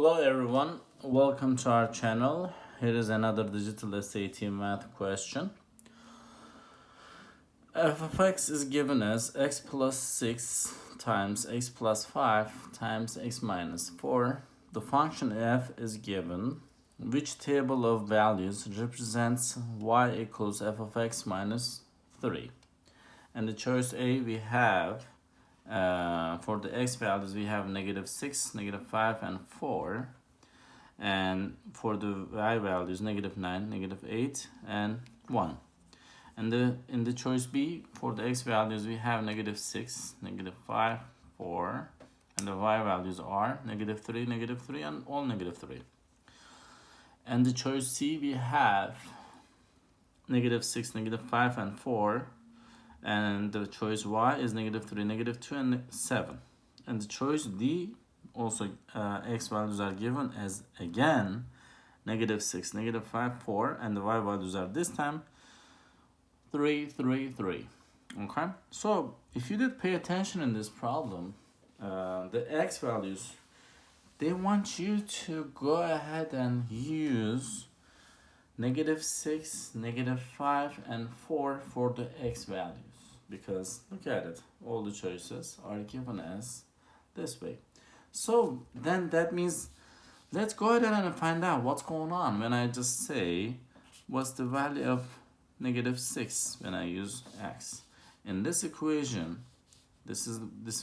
Hello everyone, welcome to our channel. Here is another digital SAT math question. F of x is given as x plus 6 times x plus 5 times x minus 4. The function f is given. Which table of values represents y equals f of x minus 3? And the choice A we have for the x values we have -6, -5 and 4, and for the y values -9, -8 and 1. And in the choice B for the x values we have -6, -5, 4, and the y values are -3, -3 and all -3. And the choice C we have -6, -5 and 4, and the choice Y is -3, -2 and 7. And the choice D also x values are given as again -6, -5, 4, and the y values are this time 3, 3, 3. Okay, so if you did pay attention in this problem, the x values, they want you to go ahead and use -6, -5 and 4 for the x values, because look at it, all the choices are given as this way. So then that means let's go ahead and find out what's going on when I just say what's the value of -6 when I use x. In this equation, this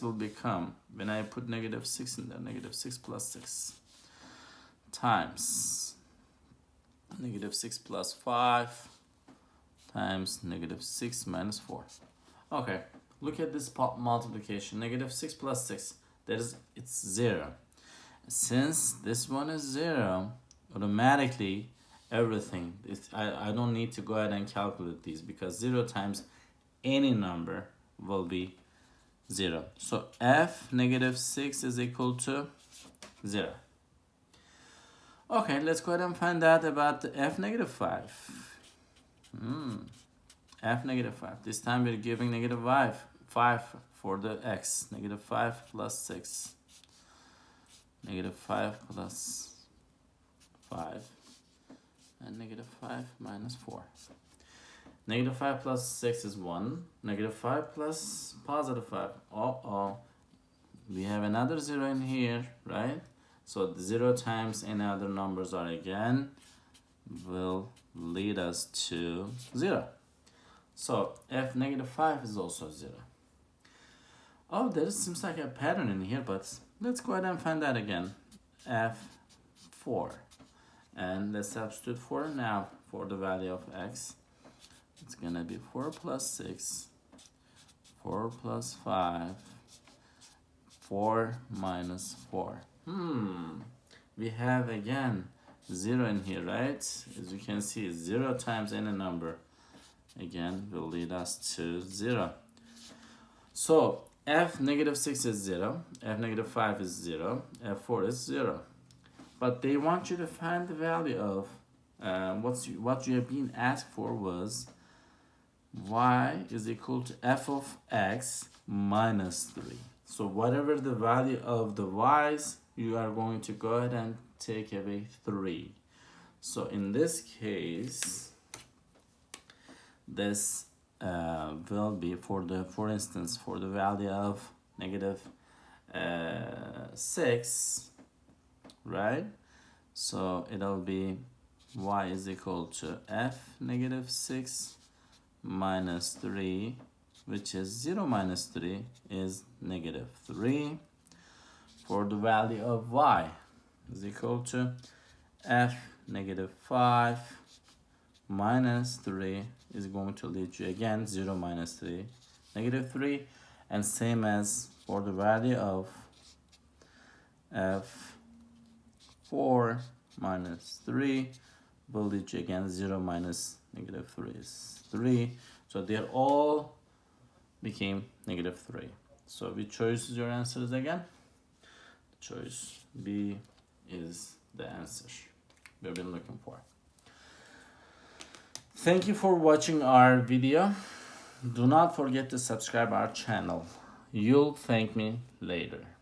will become, when I put -6 in there, -6 plus 6 times -6 plus 5 times -6 minus 4. Okay, look at this multiplication. -6 plus 6, it's 0. Since this one is 0, automatically everything, I don't need to go ahead and calculate these, because 0 times any number will be 0. So f -6 is equal to 0. Okay, let's go ahead and find out about the f -5. F -5. This time we're giving -5 for the x. -5 plus 6. -5 plus 5. And -5 minus 4. -5 plus 6 is 1. -5 plus +5. We have another 0 in here, right? So the 0 times any other numbers are again will lead us to 0. So f -5 is also 0. Oh, there seems like a pattern in here, but let's go ahead and find that again. f4. And let's substitute 4 now for the value of x. It's gonna be 4 plus 6, 4 plus 5, 4 minus 4. We have again 0 in here, right? As you can see, 0 times any number again will lead us to 0. So f -6 is 0, f -5 is 0, f4 is 0. But they want you to find the value of what you have been asked for was y is equal to f of x minus 3. So whatever the value of the y's, you are going to go ahead and take away 3. So in this case, this will be for instance, for the value of -6, right? So it'll be y is equal to f -6 minus 3, which is 0 minus 3 is -3. For the value of y is equal to f -5 minus 3 is going to lead you again 0 minus 3, -3, and same as for the value of f4 minus 3 will lead you again 0 minus -3 is 3. So they all became -3. So which choice is your answers again? Choice B is the answer we've been looking for. Thank you for watching our video. Do not forget to subscribe our channel. You'll thank me later.